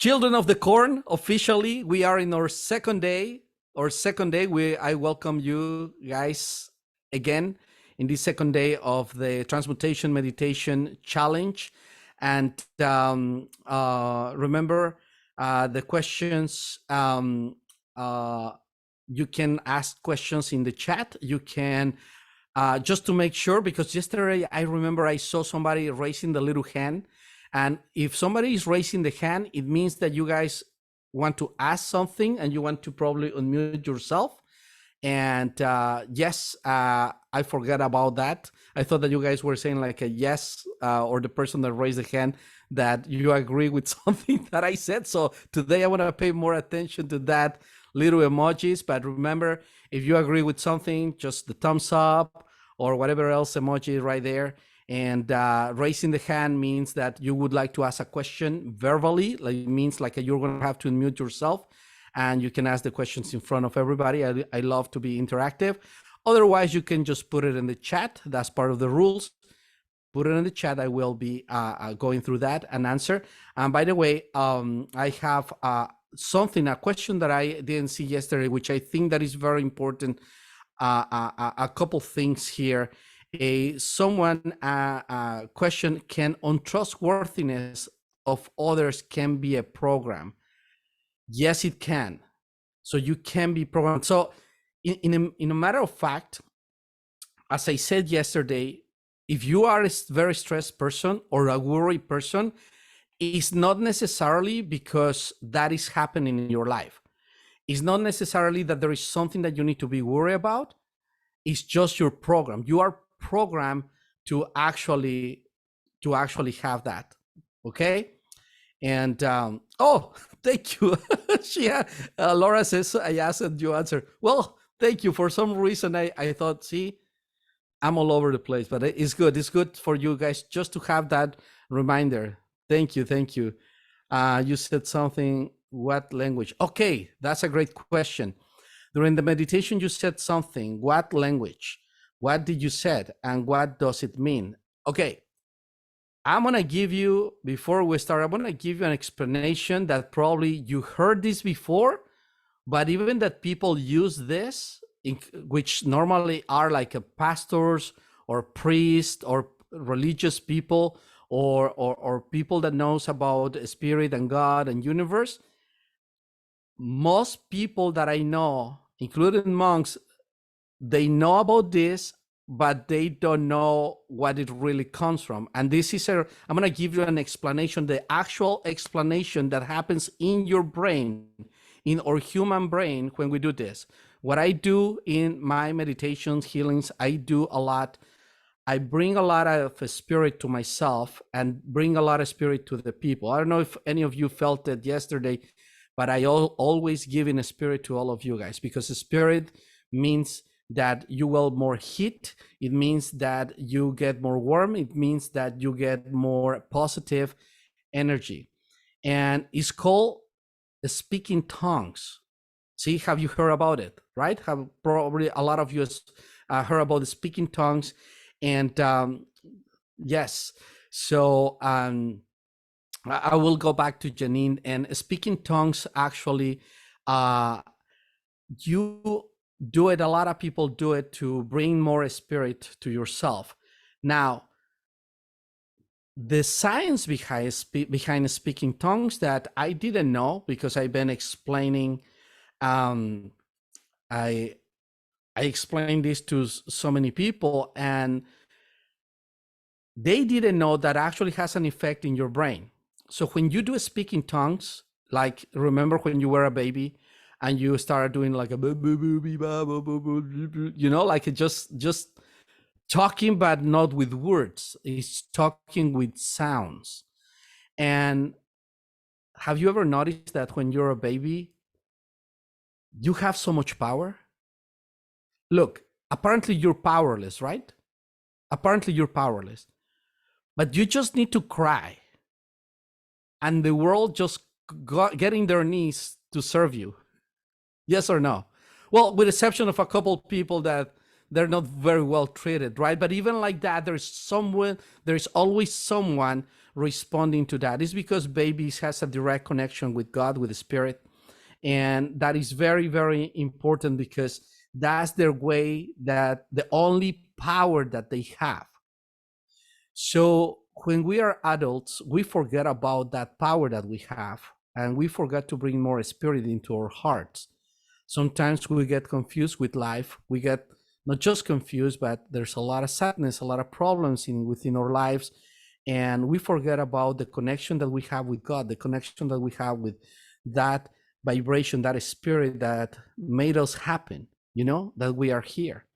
Children of the Corn, officially, we are in our second day. I welcome you guys again in this second day of the Transmutation Meditation Challenge. And remember the questions. You can ask questions in the chat. You can, just to make sure, because yesterday I remember I saw somebody raising the little hand. And if somebody is raising the hand, it means that you guys want to ask something and you want to probably unmute yourself. And yes, I forgot about that. I thought that you guys were saying like a yes, or the person that raised the hand that you agree with something that I said. So today I want to pay more attention to that little emojis. But remember, if you agree with something, just the thumbs up or whatever else emoji right there. And raising the hand means that you would like to ask a question verbally. Like, it means like you're going to have to unmute yourself and you can ask the questions in front of everybody. I love to be interactive. Otherwise, you can just put it in the chat. That's part of the rules. Put it in the chat. I will be going through that and answer. And by the way, I have a question that I didn't see yesterday, which I think that is very important. A couple things here. Someone question: can untrustworthiness of others can be a program? Yes, it can. So you can be programmed. So in a matter of fact, as I said yesterday, if you are a very stressed person or a worried person, it's not necessarily because that is happening in your life. It's not necessarily that there is something that you need to be worried about. It's just your program. You are programmed to actually have that. Okay. And oh, thank you. Laura says, I asked and you answer. Well, thank you. For some reason, I thought, see, I'm all over the place, but it's good. It's good for you guys just to have that reminder. Thank you. Thank you. You said something, what language? Okay, that's a great question. During the meditation, you said something, what language? What did you said and what does it mean? Okay, I'm gonna give you, before we start, I'm gonna give you an explanation that probably you heard this before, but even that people use this, which normally are like a pastors or priests or religious people or people that knows about spirit and God and universe. Most people that I know, including monks, they know about this, but they don't know what it really comes from. And this is I'm going to give you an explanation, the actual explanation that happens in your brain, in our human brain when we do this. What I do in my meditations, healings, I do a lot. I bring a lot of spirit to myself and bring a lot of spirit to the people. I don't know if any of you felt it yesterday, but I always give in a spirit to all of you guys, because the spirit means that you will more heat. It means that you get more warm. It means that you get more positive energy. And it's called speaking tongues. See, have you heard about it, right? Have probably a lot of you heard about the speaking tongues. And yes, so I will go back to Janine. And speaking tongues, actually, you do it, a lot of people do it to bring more spirit to yourself. Now, the science behind speaking tongues that I didn't know, because I've been explaining, I explained this to so many people, and they didn't know that actually has an effect in your brain. So when you do speaking tongues, like remember when you were a baby and you started doing like a, you know, like just talking, but not with words. It's talking with sounds. And have you ever noticed that when you're a baby, you have so much power? Look, apparently you're powerless, right? Apparently you're powerless, but you just need to cry and the world just getting their knees to serve you. Yes or no? Well, with exception of a couple people that they're not very well treated, right? But even like that, there's always someone responding to that. It's because babies has a direct connection with God, with the Spirit. And that is very, very important, because that's their way, that the only power that they have. So when we are adults, we forget about that power that we have, and we forget to bring more spirit into our hearts. Sometimes we get confused with life. We get not just confused, but there's a lot of sadness, a lot of problems within our lives. And we forget about the connection that we have with God, the connection that we have with that vibration, that spirit that made us happen, that we are here.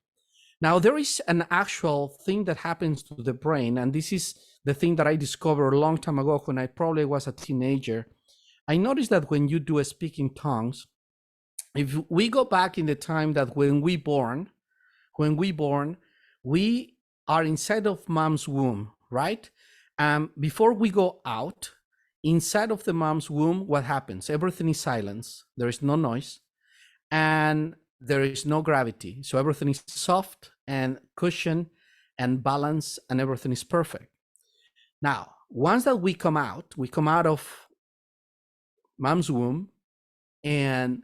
Now, there is an actual thing that happens to the brain, and this is the thing that I discovered a long time ago when I probably was a teenager. I noticed that when you do a speaking tongues, if we go back in the time that when we born, we are inside of mom's womb, right? Before we go out, inside of the mom's womb, what happens? Everything is silence. There is no noise, and there is no gravity. So everything is soft and cushioned and balanced, and everything is perfect. Now, once that we come out of mom's womb, and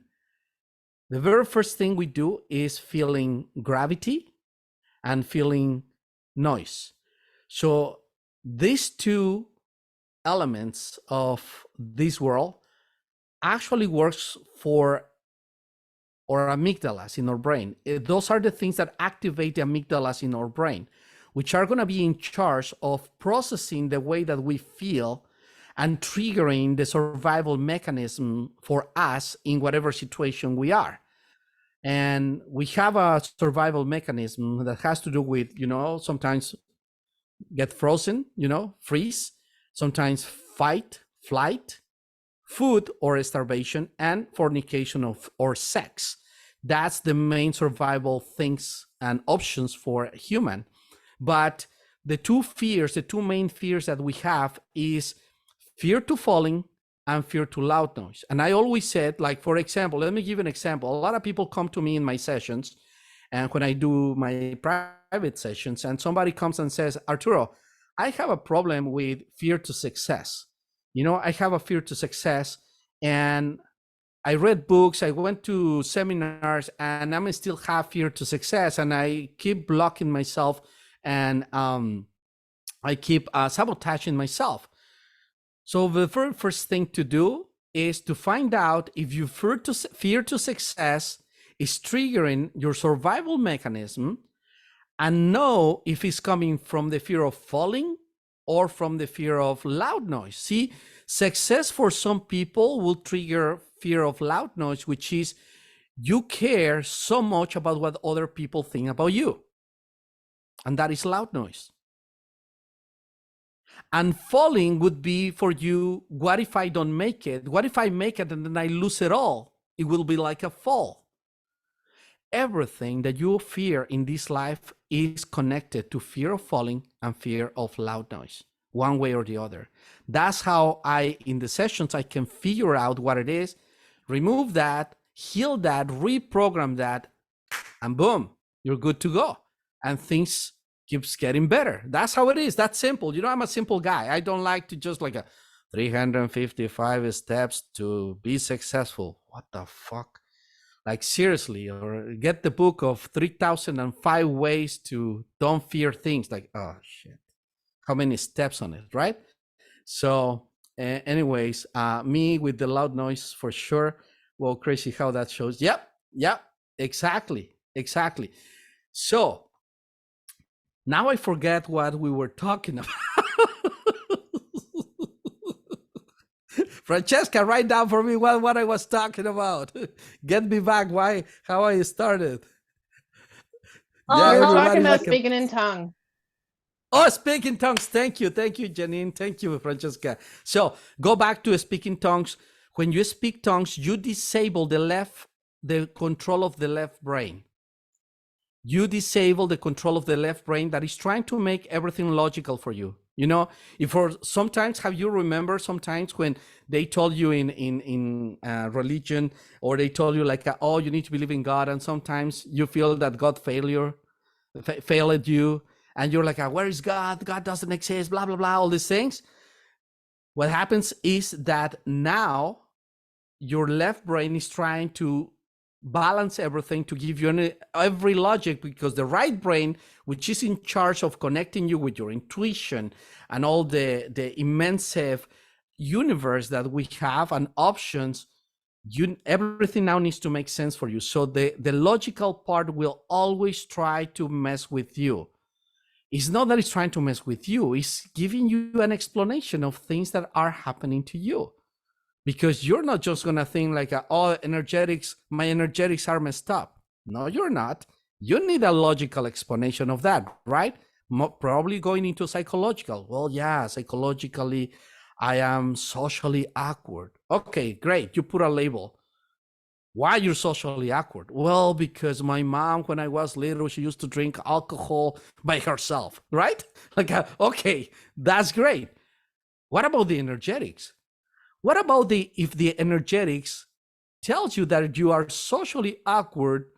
the very first thing we do is feeling gravity and feeling noise. So these two elements of this world actually works for our amygdalas in our brain. Those are the things that activate the amygdalas in our brain, which are going to be in charge of processing the way that we feel and triggering the survival mechanism for us in whatever situation we are. And we have a survival mechanism that has to do with, sometimes get frozen, freeze, sometimes fight, flight, food or starvation, and fornication or sex. That's the main survival things and options for a human. But the two main fears that we have is fear to falling and fear to loud noise. And I always said, like, for example, let me give an example. A lot of people come to me in my sessions, and when I do my private sessions, and somebody comes and says, Arturo, I have a problem with fear to success. I have a fear to success, and I read books, I went to seminars, and I'm still have fear to success, and I keep blocking myself, and I keep sabotaging myself. So the very first thing to do is to find out if your fear to success is triggering your survival mechanism, and know if it's coming from the fear of falling or from the fear of loud noise. See, success for some people will trigger fear of loud noise, which is you care so much about what other people think about you. And that is loud noise. And falling would be for you, what if I don't make it? What if I make it and then I lose it all? It will be like a fall. Everything that you fear in this life is connected to fear of falling and fear of loud noise, one way or the other. That's how in the sessions, I can figure out what it is, remove that, heal that, reprogram that, and boom, you're good to go. And things keeps getting better. That's how it is. That's simple. I'm a simple guy. I don't like to just like a 355 steps to be successful. What the fuck? Like, seriously, or get the book of 3005 ways to don't fear things. Like, oh shit, how many steps on it, right? So anyways, me with the loud noise for sure. Well, crazy how that shows. Yep, exactly. So now I forget what we were talking about. Francesca, write down for me what I was talking about. Get me back how I started. Oh, we're talking about speaking in tongues. Oh, speaking tongues. Thank you, Janine. Thank you, Francesca. So go back to speaking tongues. When you speak tongues, you disable the control of the left brain. You disable the control of the left brain that is trying to make everything logical for you. Sometimes, have you remember sometimes when they told you in religion, or they told you like, oh, you need to believe in God, and sometimes you feel that God failed you, failed you, and you're like, where is God? God doesn't exist, blah, blah, blah, all these things. What happens is that now your left brain is trying to balance everything to give you every logic, because the right brain, which is in charge of connecting you with your intuition and all the immense universe that we have and options, everything now needs to make sense for you. So the logical part will always try to mess with you. It's not that it's trying to mess with you, it's giving you an explanation of things that are happening to you. Because you're not just going to think like, oh, energetics, my energetics are messed up. No, you're not. You need a logical explanation of that, right? Probably going into psychological. Well, yeah, psychologically, I am socially awkward. Okay, great. You put a label. Why you're socially awkward? Well, because my mom, when I was little, she used to drink alcohol by herself, right? Like, okay, that's great. What about the energetics? What about if the energetics tells you that you are socially awkward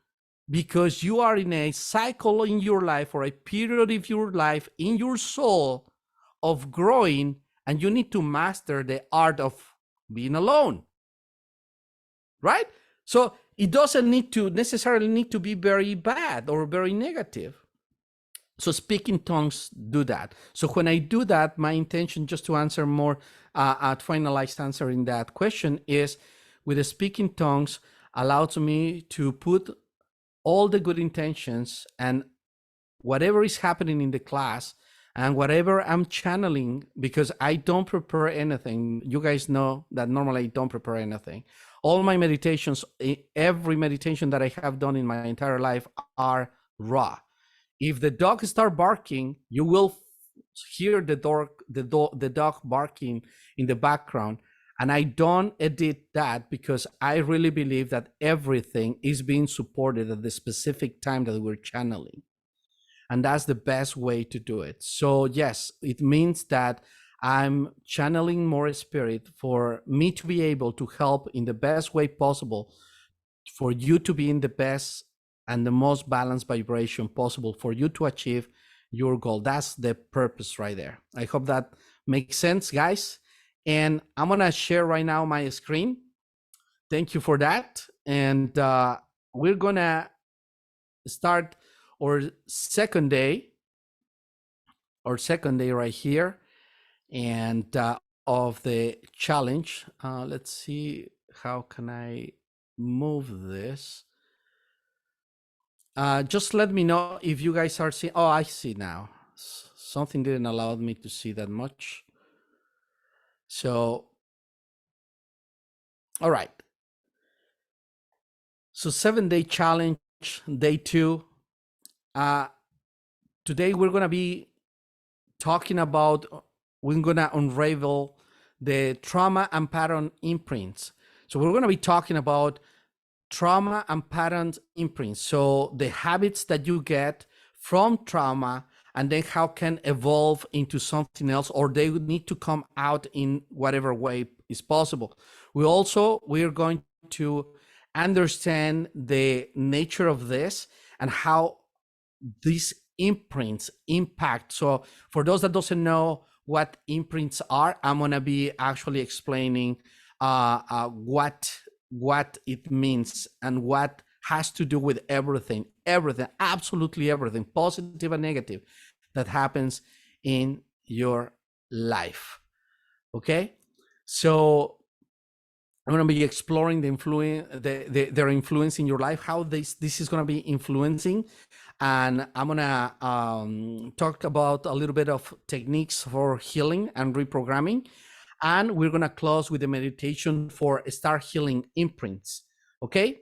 because you are in a cycle in your life or a period of your life in your soul of growing, and you need to master the art of being alone, right? So it doesn't necessarily need to be very bad or very negative. So speaking tongues do that. So when I do that, my intention, just to answer more, finalized answer in that question, is with the speaking tongues allows me to put all the good intentions and whatever is happening in the class and whatever I'm channeling, because I don't prepare anything. You guys know that normally I don't prepare anything. All my meditations, every meditation that I have done in my entire life are raw. If the dog start barking, you will hear the dog barking in the background. And I don't edit that because I really believe that everything is being supported at the specific time that we're channeling. And that's the best way to do it. So yes, it means that I'm channeling more spirit for me to be able to help in the best way possible, for you to be in the best and the most balanced vibration possible, for you to achieve your goal. That's the purpose right there. I hope that makes sense, guys. And I'm gonna share right now my screen. Thank you for that. And we're gonna start our second day right here, and of the challenge. Let's see, how can I move this? Just let me know if you guys are seeing. Oh, I see now. Something didn't allow me to see that much. So, all right. So 7-day challenge, day 2. Today we're gonna be talking about, we're gonna unravel the trauma and pattern imprints. So we're gonna be talking about trauma and pattern imprints. So the habits that you get from trauma, and then how can evolve into something else, or they would need to come out in whatever way is possible. We're going to understand the nature of this and how these imprints impact. So for those that doesn't know what imprints are, I'm gonna be actually explaining what it means and what has to do with everything, absolutely everything, positive and negative, that happens in your life. Okay, so I'm going to be exploring their influence in your life, how this is going to be influencing, and I'm going to talk about a little bit of techniques for healing and reprogramming. And we're going to close with a meditation for start healing imprints. Okay,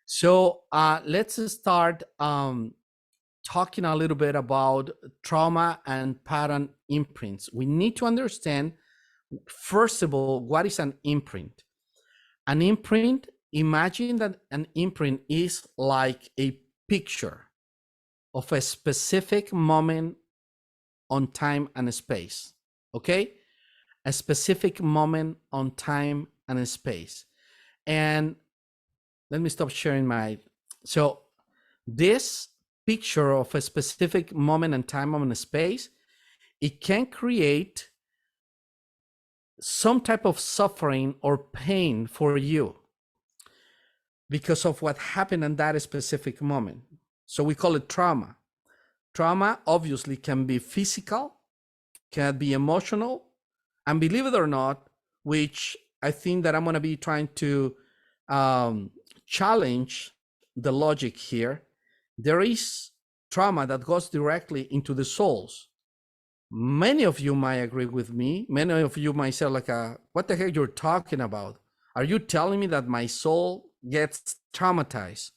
so let's start talking a little bit about trauma and pattern imprints. We need to understand, first of all, what is an imprint. An imprint, imagine that an imprint is like a picture of a specific moment on time and space. Okay, a specific moment on time and space. And let me stop sharing my, so this picture of a specific moment and time, moment and space, it can create some type of suffering or pain for you because of what happened in that specific moment. So we call it trauma. Trauma obviously can be physical, can be emotional, and believe it or not, which I think that I'm going to be trying to challenge the logic here, there is trauma that goes directly into the souls. Many of you might agree with me. Many of you might say like, what the heck you're talking about? Are you telling me that my soul gets traumatized?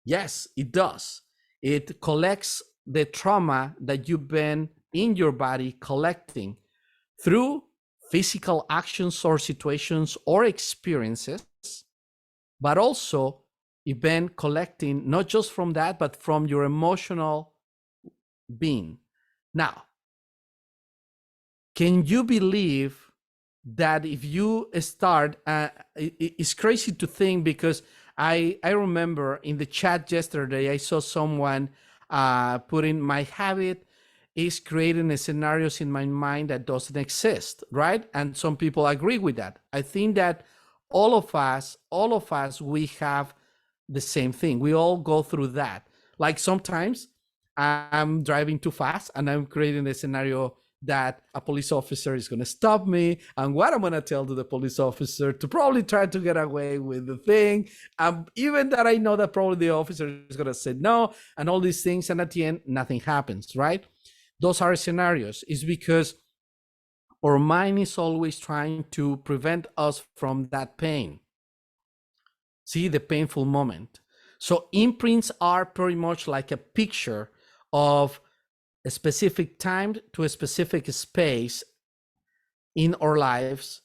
Yes, it does. It collects the trauma that you've been in your body collecting through physical actions or situations or experiences, but also you've been collecting not just from that, but from your emotional being. Now, can you believe that if you start, it's crazy to think because I remember in the chat yesterday, I saw someone putting my habit is creating scenarios in my mind that doesn't exist, right? And some people agree with that. I think that all of us, we have the same thing. We all go through that. Like sometimes I'm driving too fast and I'm creating a scenario that a police officer is going to stop me and what I'm going to tell to the police officer to probably try to get away with the thing. Even that I know that probably the officer is going to say no and all these things. And at the end, nothing happens, right? Those are scenarios. It's because our mind is always trying to prevent us from that pain. See the painful moment. So imprints are pretty much like a picture of a specific time to a specific space in our lives,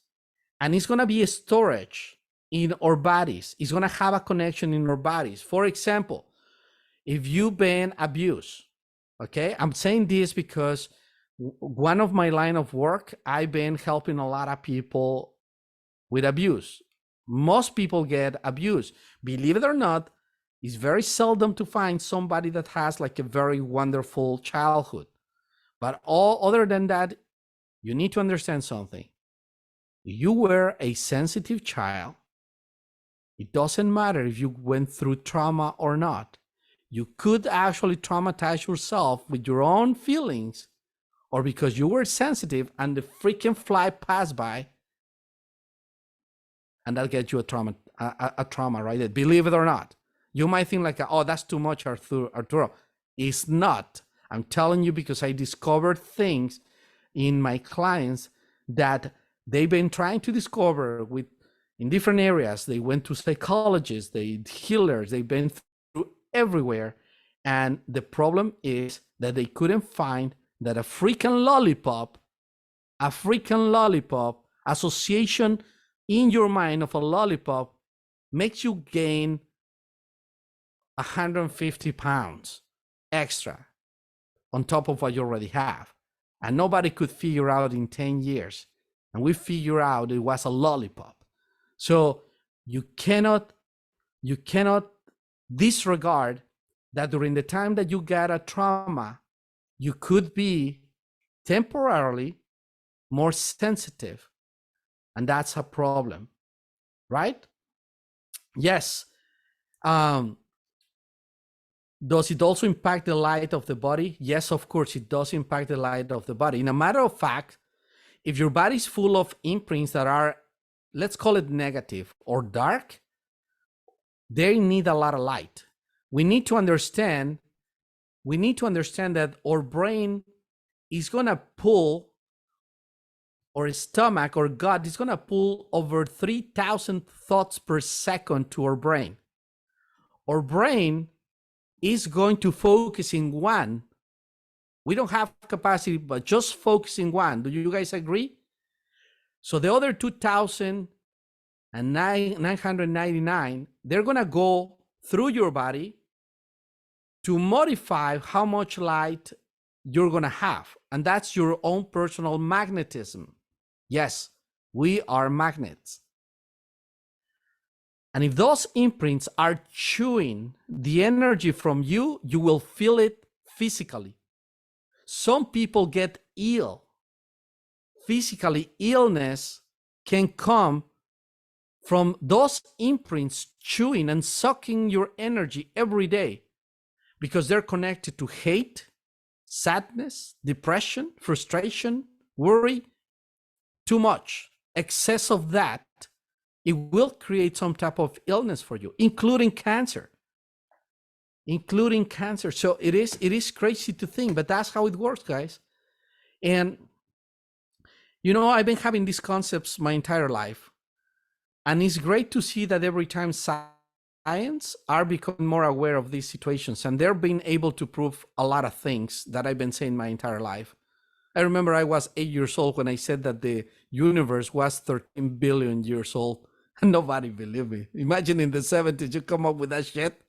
and it's going to be a storage in our bodies. It's going to have a connection in our bodies. For example, if you've been abused, okay, I'm saying this because one of my line of work, I've been helping a lot of people with abuse. Most people get abused. Believe it or not, it's very seldom to find somebody that has like a very wonderful childhood. But all other than that, you need to understand something. You were a sensitive child. It doesn't matter if you went through trauma or not. You could actually traumatize yourself with your own feelings or because you were sensitive and the freaking fly passed by and that'll get you a trauma, right? Believe it or not. You might think like, oh, that's too much, Arturo. It's not. I'm telling you because I discovered things in my clients that they've been trying to discover in different areas. They went to psychologists, healers, they've been through everywhere. And the problem is that they couldn't find that a freaking lollipop, association in your mind of a lollipop makes you gain 150 pounds extra on top of what you already have. And nobody could figure out in 10 years. And we figured out it was a lollipop. So you cannot disregard that during the time that you get a trauma, you could be temporarily more sensitive. And that's a problem, right? Yes. Does it also impact the light of the body? Yes, of course, it does impact the light of the body. In a matter of fact, if your body is full of imprints that are, let's call it negative or dark, they need a lot of light. We need to understand that our brain is going to pull, or stomach or gut is going to pull over 3,000 thoughts per second to our brain. Our brain is going to focus in one. We don't have capacity, but just focusing one. Do you guys agree? So the other 2,999, they're going to go through your body to modify how much light you're going to have. And that's your own personal magnetism. Yes, we are magnets. And if those imprints are chewing the energy from you, you will feel it physically. Some people get ill. Physically, illness can come from those imprints chewing and sucking your energy every day because they're connected to hate, sadness, depression, frustration, worry, too much. Excess of that, it will create some type of illness for you, including cancer. So it is crazy to think, but that's how it works, guys. And you know, I've been having these concepts my entire life, and it's great to see that every time science are becoming more aware of these situations, and they're being able to prove a lot of things that I've been saying my entire life. I remember I was 8 years old when I said that the universe was 13 billion years old, and nobody believed me. Imagine in the 70s, you come up with that shit.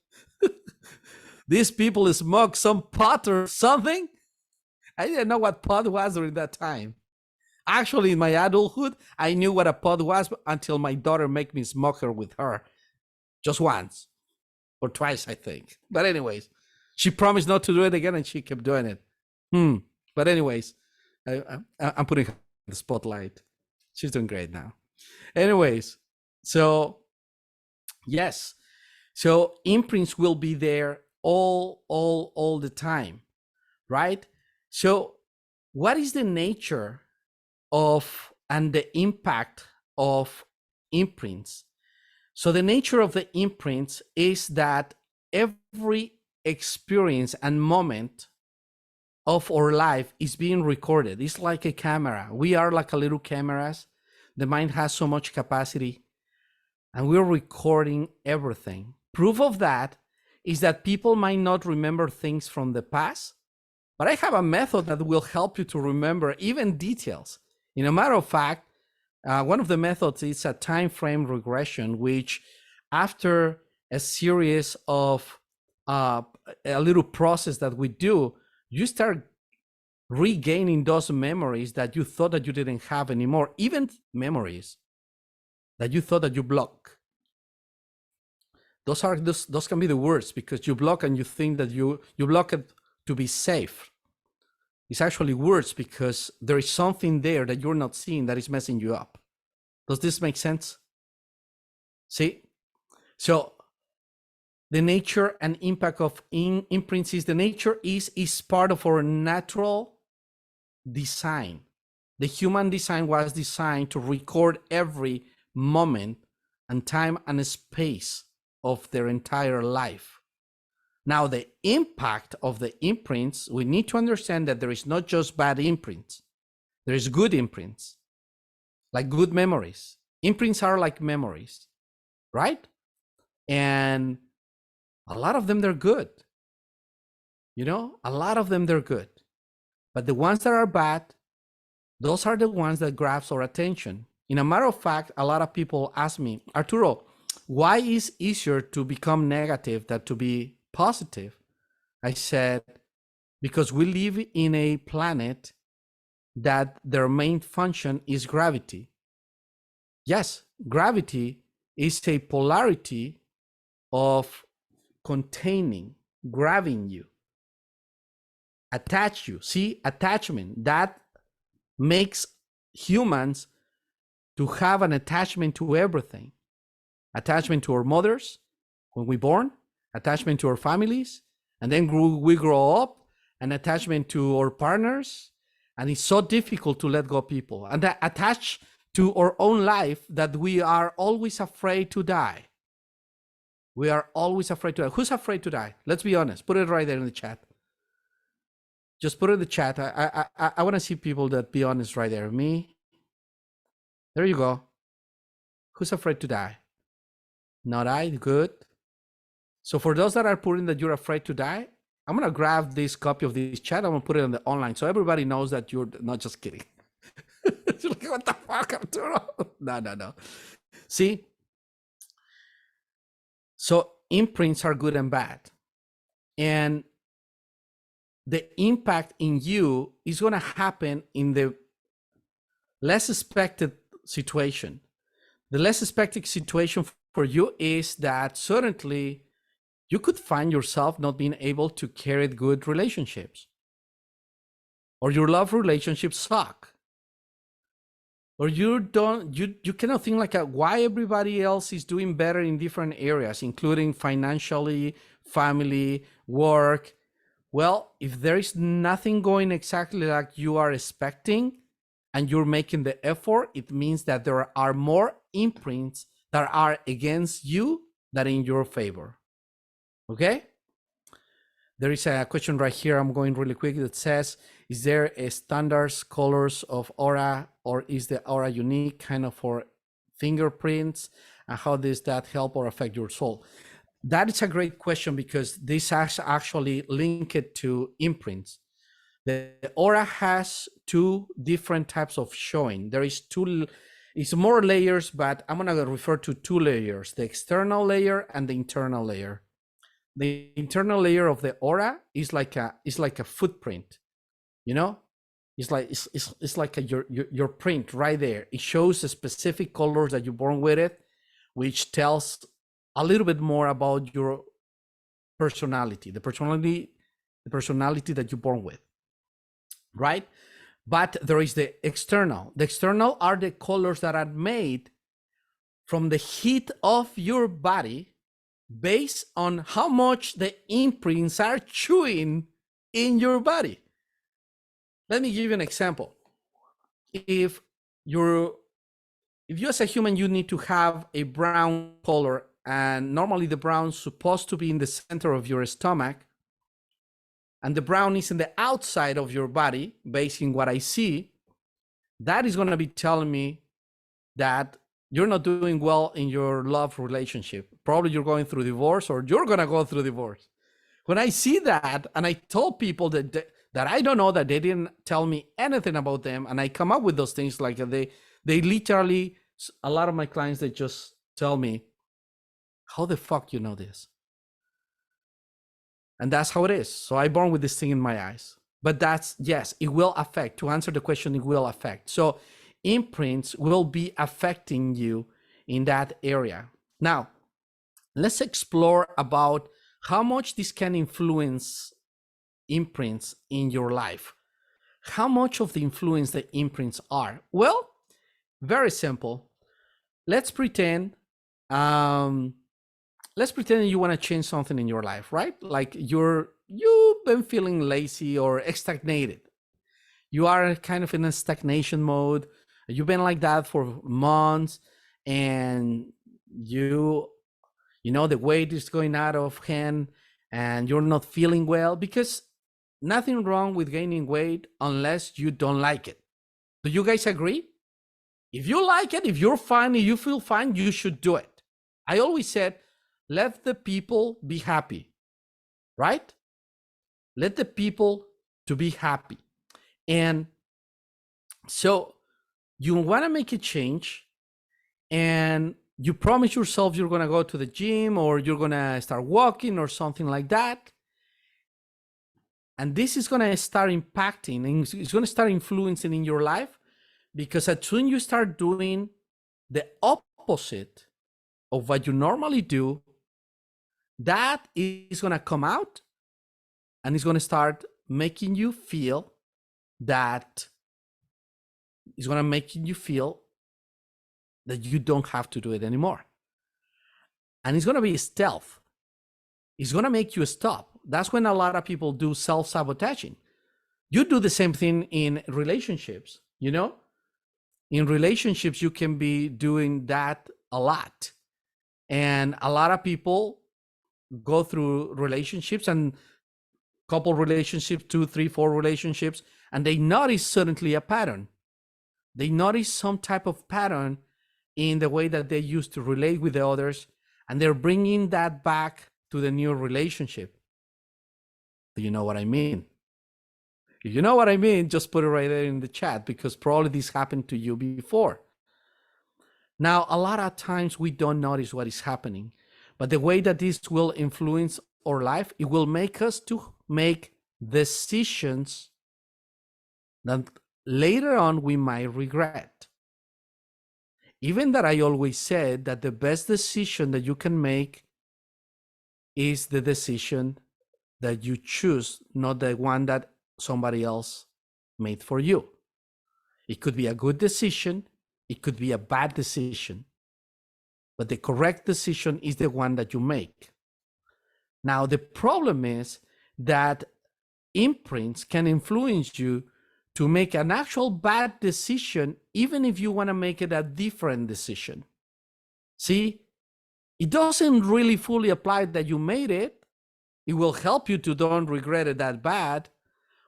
These people smoked some pot or something. I didn't know what pot was during that time. Actually, in my adulthood, I knew what a pot was until my daughter made me smoke her with her. Just once or twice, I think. But anyways, she promised not to do it again and she kept doing it. But anyways, I'm putting her in the spotlight. She's doing great now. Anyways, so yes. So imprints will be there all the time, right? So what is the nature of and the impact of imprints? So the nature of the imprints is that every experience and moment of our life is being recorded. It's like a camera. We are like a little cameras. The mind has so much capacity, and we're recording everything. Proof of that is that people might not remember things from the past, but I have a method that will help you to remember even details. In a matter of fact, one of the methods is a time frame regression, which after a series of a little process that we do, you start regaining those memories that you thought that you didn't have anymore, even memories that you thought that you blocked. Those can be the worst, because you block and you think that you block it to be safe. It's actually worse because there is something there that you're not seeing that is messing you up. Does this make sense? See? So the nature and impact of imprints is the nature is part of our natural design. The human design was designed to record every moment and time and space of their entire life. Now, the impact of the imprints, we need to understand that there is not just bad imprints. There is good imprints, like good memories. Imprints are like memories, right? And a lot of them, they're good. You know, a lot of them, they're good. But the ones that are bad, those are the ones that grabs our attention. In a matter of fact, a lot of people ask me, Arturo, why is it easier to become negative than to be positive? I said, because we live in a planet that their main function is gravity. Yes, gravity is a polarity of containing, grabbing you, attach you. See, attachment, that makes humans to have an attachment to everything. Attachment to our mothers when we're born, attachment to our families, and then we grow up, and attachment to our partners. And it's so difficult to let go of people, and that attach to our own life that we are always afraid to die. We are always afraid to die. Who's afraid to die? Let's be honest. Put it right there in the chat. Just put it in the chat. I want to see people that be honest right there. Me. There you go. Who's afraid to die? Not I. Good. So for those that are putting that you're afraid to die, I'm going to grab this copy of this chat. I'm going to put it on the online so everybody knows that you're not just kidding. Like, what the fuck, Arturo? No. See? So imprints are good and bad. And the impact in you is going to happen in the less expected situation. The less expected situation for you is that certainly you could find yourself not being able to carry good relationships, or your love relationships suck, or you cannot think like why everybody else is doing better in different areas, including financially, family, work. Well, if there is nothing going exactly like you are expecting and you're making the effort, it means that there are more imprints that are against you than in your favor. Okay? There is a question right here. I'm going really quick that says, is there a standards colors of aura, or is the aura unique kind of for fingerprints? And how does that help or affect your soul? That is a great question, because this has actually linked to imprints. The aura has two different types of showing. There is it's more layers, but I'm gonna refer to two layers, the external layer and the internal layer. The internal layer of the aura is like a footprint, you know? It's like your print right there. It shows the specific colors that you're born with it, which tells a little bit more about your personality, the personality that you're born with, right? But there is the external. The external are the colors that are made from the heat of your body based on how much the imprints are chewing in your body. Let me give you an example. If you as a human, you need to have a brown color, and normally the brown's supposed to be in the center of your stomach, and the brown is in the outside of your body, based on what I see, that is going to be telling me that you're not doing well in your love relationship. Probably you're going through divorce, or you're going to go through divorce. When I see that, and I told people that I don't know, that they didn't tell me anything about them, and I come up with those things, like they literally, a lot of my clients, they just tell me, how the fuck you know this? And that's how it is. So I born with this thing in my eyes. But that's, yes, it will affect. To answer the question, it will affect. So imprints will be affecting you in that area. Now, let's explore about how much this can influence imprints in your life. How much of the influence the imprints are? Well, very simple. Let's pretend you want to change something in your life, right? Like you've been feeling lazy or stagnated. You are kind of in a stagnation mode. You've been like that for months, and you know the weight is going out of hand, and you're not feeling well, because nothing wrong with gaining weight unless you don't like it. Do you guys agree? If you like it, if you're fine, if you feel fine, you should do it. I always said, let the people be happy, right? Let the people to be happy. And so you want to make a change, and you promise yourself you're going to go to the gym, or you're going to start walking or something like that. And this is going to start impacting, and it's going to start influencing in your life, because as soon as you start doing the opposite of what you normally do, that is going to come out, and it's going to start making you feel that you don't have to do it anymore. And it's going to be stealth. It's going to make you stop. That's when a lot of people do self-sabotaging. You do the same thing in relationships, you know? In relationships, you can be doing that a lot. And a lot of people go through relationships, and couple relationships, 2, 3, 4 relationships, and they notice suddenly a pattern. They notice some type of pattern in the way that they used to relate with the others, and they're bringing that back to the new relationship. Do you know what I mean? If you know what I mean, just put it right there in the chat, because probably this happened to you before. Now, a lot of times we don't notice what is happening, but the way that this will influence our life, it will make us to make decisions that later on we might regret. Even that I always said that the best decision that you can make is the decision that you choose, not the one that somebody else made for you. It could be a good decision, it could be a bad decision, but the correct decision is the one that you make. Now, the problem is that imprints can influence you to make an actual bad decision, even if you want to make it a different decision. See, it doesn't really fully apply that you made it. It will help you to don't regret it that bad.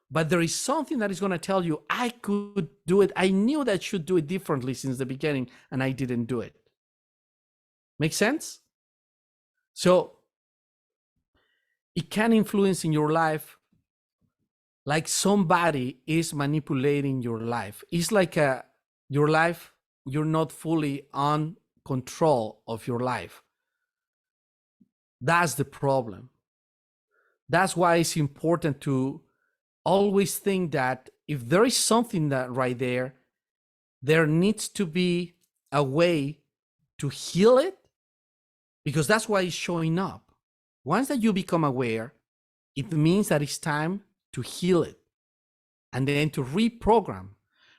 But there is something that is going to tell you, I could do it. I knew that I should do it differently since the beginning, and I didn't do it. Make sense? So it can influence in your life like somebody is manipulating your life. It's like your life, you're not fully on control of your life. That's the problem. That's why it's important to always think that if there is something that right there, there needs to be a way to heal it, because that's why it's showing up. Once that you become aware, it means that it's time to heal it and then to reprogram.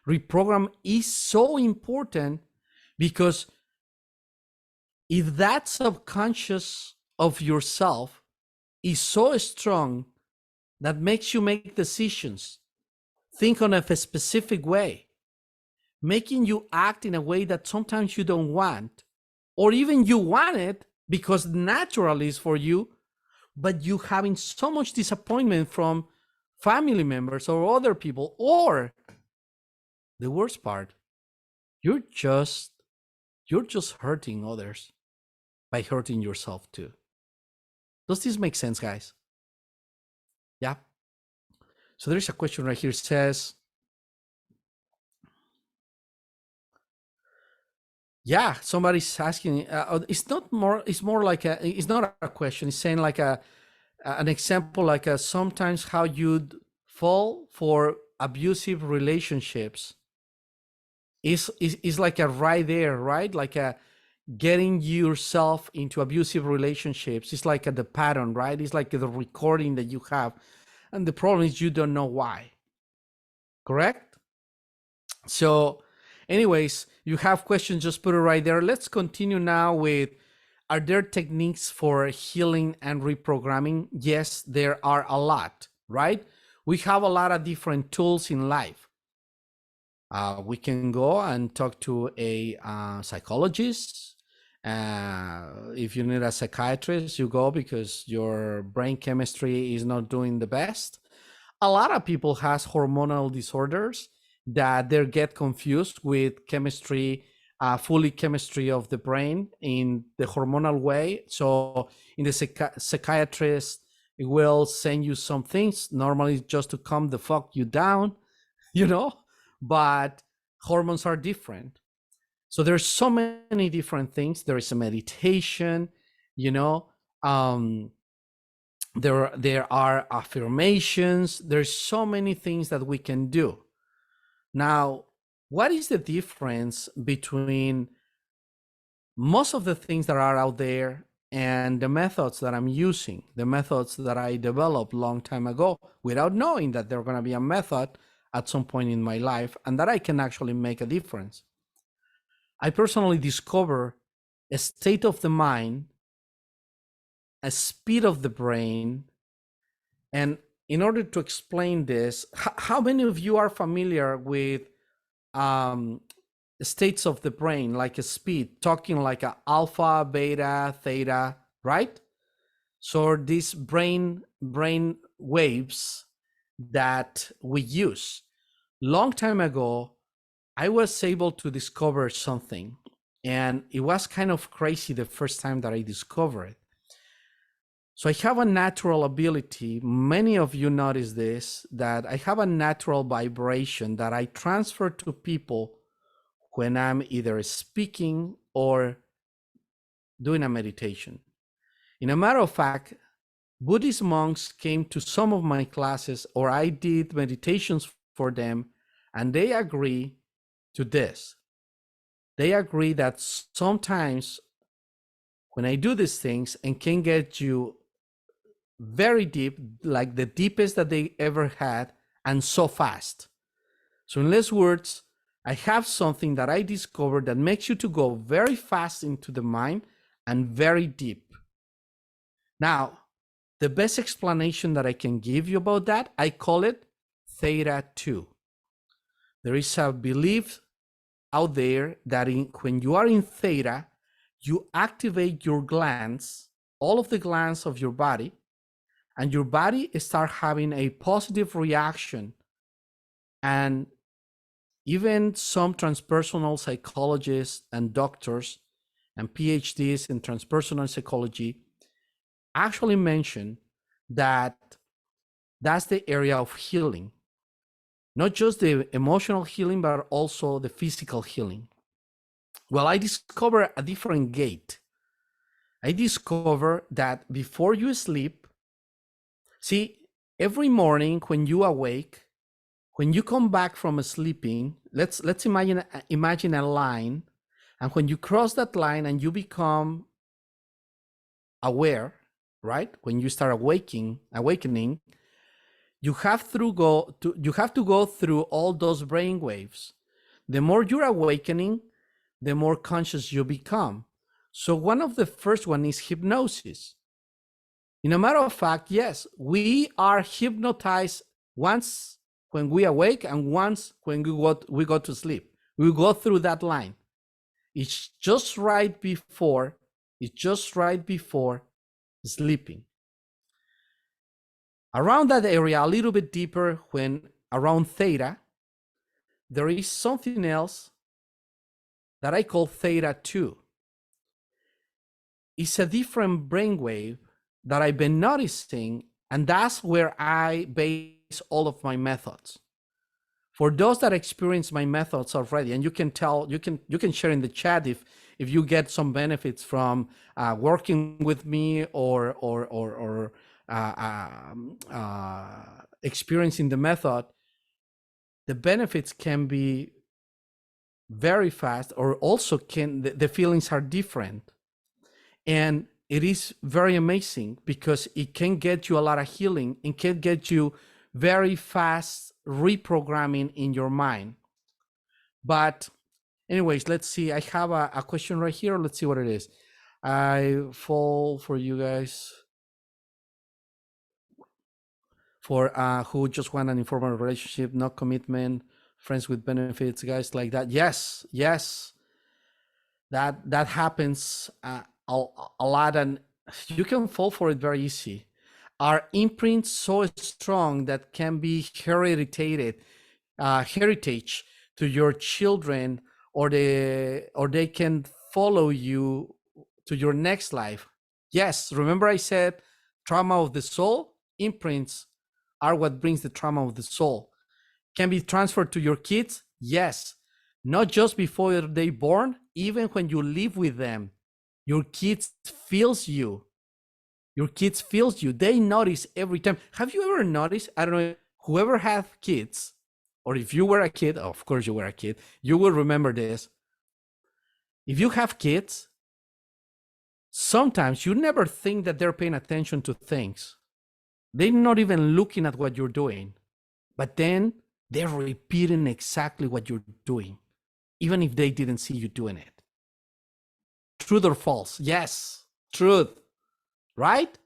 Reprogram is so important because if that subconscious of yourself is so strong that makes you make decisions, think on a specific way, making you act in a way that sometimes you don't want, or even you want it because natural is for you, but you having so much disappointment from family members or other people, or the worst part, you're just hurting others by hurting yourself too. Does this make sense, guys? Yeah. So there's a question right here. It says, yeah, somebody's asking, it's more like it's not a question. It's saying like an example, like sometimes how you'd fall for abusive relationships is like a right there, right? Like a getting yourself into abusive relationships. It's like the pattern, right? It's like the recording that you have. And the problem is you don't know why. Correct? So anyways, you have questions, just put it right there. Let's continue now with, are there techniques for healing and reprogramming? Yes, there are a lot, right? We have a lot of different tools in life. We can go and talk to a psychologist. If you need a psychiatrist, you go because your brain chemistry is not doing the best. A lot of people has hormonal disorders that they get confused with chemistry, fully chemistry of the brain in the hormonal way. So in the psychiatrist, it will send you some things, normally just to calm the fuck you down, you know, but hormones are different. So there's so many different things. There is a meditation, you know, there are affirmations. There's so many things that we can do. Now, what is the difference between most of the things that are out there and the methods that I'm using, the methods that I developed long time ago without knowing that they're going to be a method at some point in my life and that I can actually make a difference? I personally discover a state of the mind, a speed of the brain. And in order to explain this, how many of you are familiar with states of the brain, like a speed, talking like a alpha, beta, theta, right? So these brain waves that we use. Long time ago, I was able to discover something, and it was kind of crazy the first time that I discovered it. So I have a natural ability, many of you notice this, that I have a natural vibration that I transfer to people when I'm either speaking or doing a meditation. In a matter of fact, Buddhist monks came to some of my classes, or I did meditations for them, and they agree to this. they agree that sometimes when I do these things and can get you very deep, like the deepest that they ever had, and so fast. So in less words, I have something that I discovered that makes you to go very fast into the mind and very deep. Now, the best explanation that I can give you about that, I call it theta 2. There is a belief out there that when you are in theta, you activate your glands, all of the glands of your body, and your body start having a positive reaction. And even some transpersonal psychologists and doctors and PhDs in transpersonal psychology actually mention that that's the area of healing. Not just the emotional healing, but also the physical healing. Well, I discovered a different gate. I discovered that before you sleep, see, every morning when you awake, when you come back from sleeping, let's imagine a line, and when you cross that line and you become aware, right? When you start awakening, you have to go through all those brain waves. The more you're awakening, the more conscious you become. So one of the first one is hypnosis. In a matter of fact, yes, we are hypnotized once when we awake and once when we go to sleep. We go through that line. It's just right before sleeping. Around that area, a little bit deeper, when around theta, there is something else that I call theta 2. It's a different brainwave that I've been noticing, and that's where I base all of my methods. For those that experience my methods already, and you can share in the chat if you get some benefits from working with me or experiencing the method, the benefits can be very fast, or also the feelings are different. And it is very amazing because it can get you a lot of healing and can get you very fast reprogramming in your mind. But anyways, let's see. I have a question right here. Let's see what it is. I fall for you guys for who just want an informal relationship, no commitment, friends with benefits, guys like that. Yes, that happens a lot, and you can fall for it very easy. Are imprints so strong that can be heritage to your children, or they can follow you to your next life? Yes, remember I said trauma of the soul? Imprints are what brings the trauma of the soul. Can be transferred to your kids? Yes. Not just before they're born, even when you live with them. Your kids feels you. They notice every time. Have you ever noticed? I don't know, whoever had kids, or if you were a kid, of course you were a kid, you will remember this. If you have kids, sometimes you never think that they're paying attention to things. They're not even looking at what you're doing, but then they're repeating exactly what you're doing, even if they didn't see you doing it. Truth or false? Yes, truth, right?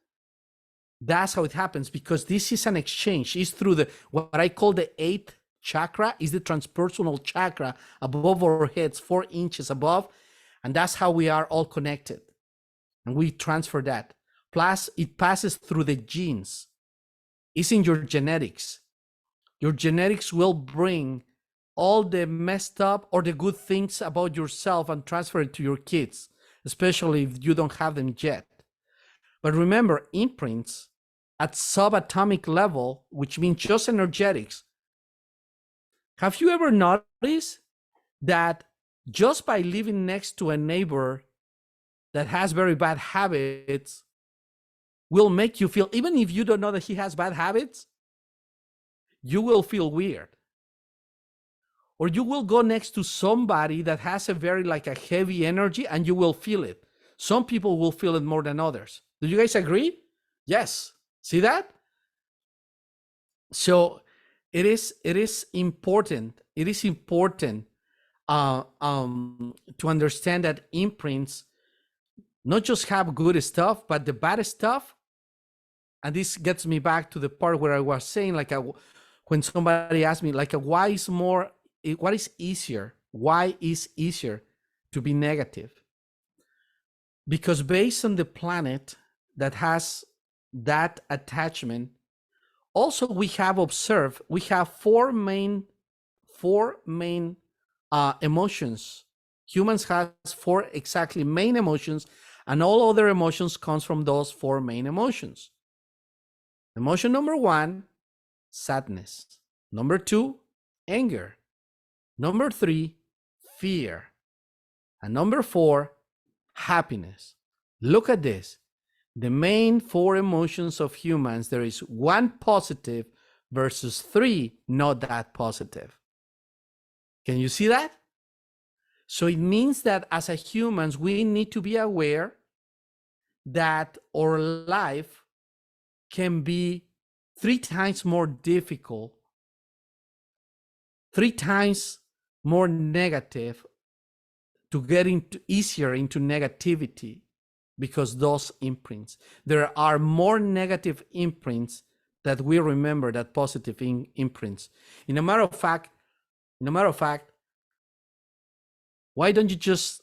That's how it happens, because this is an exchange. It's through what I call the 8th chakra, is the transpersonal chakra above our heads, 4 inches above. And that's how we are all connected. And we transfer that. Plus, it passes through the genes. It's in your genetics. Your genetics will bring all the messed up or the good things about yourself and transfer it to your kids, especially if you don't have them yet. But remember, imprints at subatomic level, which means just energetics. Have you ever noticed that just by living next to a neighbor that has very bad habits will make you feel, even if you don't know that he has bad habits, you will feel weird? or you will go next to somebody that has a very like a heavy energy and you will feel it. Some people will feel it more than others. Do you guys agree? Yes. See that? So it is important. It is important to understand that imprints not just have good stuff, but the bad stuff. And this gets me back to the part where I was saying, like, when somebody asked me, like, what is easier? Why is easier to be negative? Because based on the planet that has that attachment, also we have observed, we have four main emotions. Humans have four exactly main emotions, and all other emotions comes from those four main emotions. Emotion number one, sadness. Number two, anger. Number three, fear. And number four, happiness. Look at this. The main four emotions of humans, there is one positive versus three not that positive. Can you see that? So it means that as a humans, we need to be aware that our life can be 3 times more difficult, 3 times more negative, to get into easier into negativity, because those imprints, there are more negative imprints that we remember that positive imprints. In a matter of fact, why don't you just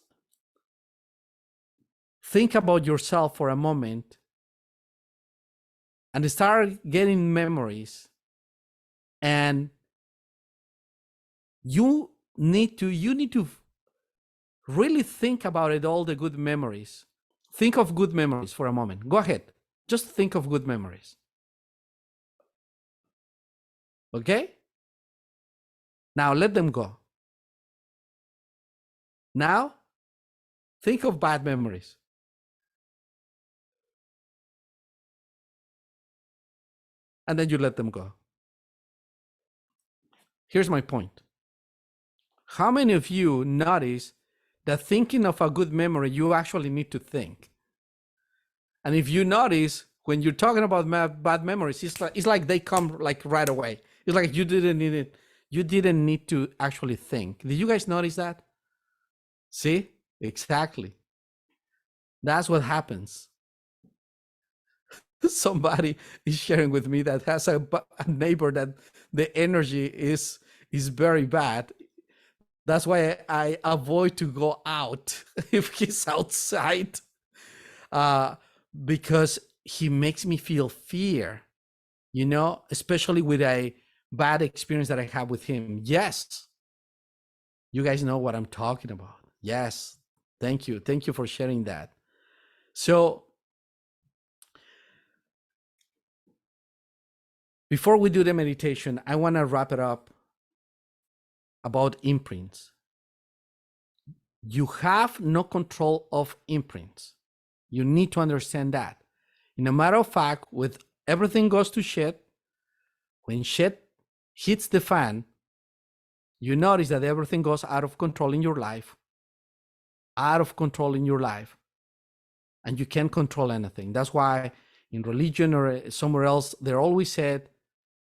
think about yourself for a moment and start getting memories, and you need to really think about it, all the good memories. Think of good memories for a moment. Go ahead. Just think of good memories. Okay? Now let them go. Now think of bad memories. And then you let them go. Here's my point. How many of you notice that thinking of a good memory, you actually need to think? And if you notice, when you're talking about bad memories, it's like they come like right away. It's like you didn't need it. You didn't need to actually think. Did you guys notice that? See? Exactly. That's what happens. Somebody is sharing with me that has a neighbor that the energy is very bad. That's why I avoid to go out if he's outside, because he makes me feel fear, you know, especially with a bad experience that I have with him. Yes. You guys know what I'm talking about. Yes. Thank you. Thank you for sharing that. So before we do the meditation, I want to wrap it up about imprints. You have no control of imprints. You need to understand that. In a matter of fact, with everything goes to shit, when shit hits the fan, you notice that everything goes out of control in your life, and you can't control anything. That's why in religion or somewhere else, they're always said,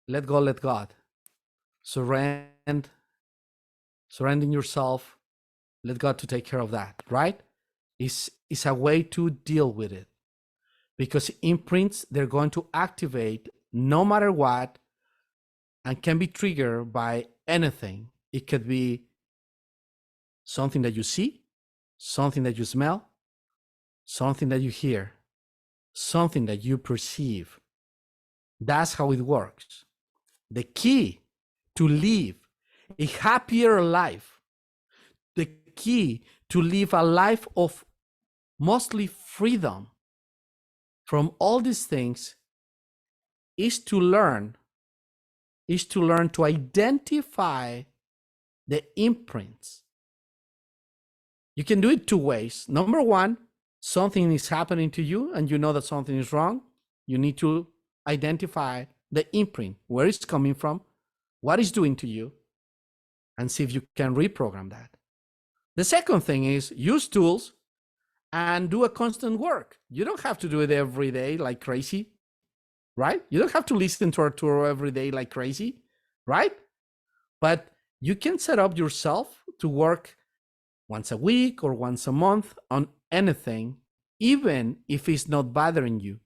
let go, let God. Surrendering yourself, let God to take care of that, right? It's a way to deal with it, because imprints, they're going to activate no matter what, and can be triggered by anything. It could be something that you see, something that you smell, something that you hear, something that you perceive. That's how it works. The key to live a happier life, the key to live a life of mostly freedom from all these things, is to learn to identify the imprints. You can do it 2 ways. Number one, something is happening to you and you know that something is wrong. You need to identify the imprint, where it's coming from, what it's doing to you. and see if you can reprogram that. The second thing is use tools and do a constant work. You don't have to do it every day like crazy, right? You don't have to listen to Arturo every day like crazy, right? But you can set up yourself to work once a week or once a month on anything, even if it's not bothering you.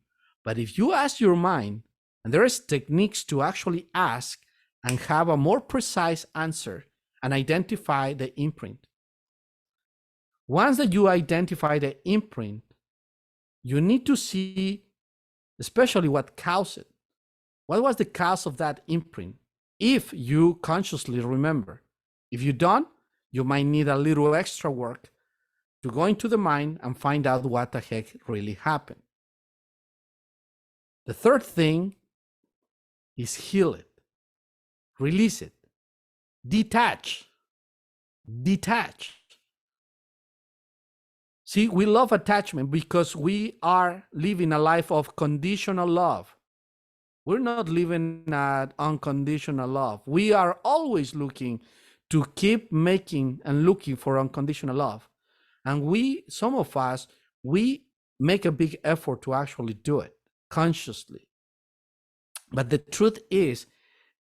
But if you ask your mind, and there is techniques to actually ask and have a more precise answer and identify the imprint. Once that you identify the imprint, you need to see especially what caused it. What was the cause of that imprint? If you consciously remember. If you don't, you might need a little extra work to go into the mind and find out what the heck really happened. The third thing is heal it, release it, detach. See, we love attachment because we are living a life of conditional love. We're not living at unconditional love. We are always looking to keep making and looking for unconditional love. And some of us, we make a big effort to actually do it consciously. But the truth is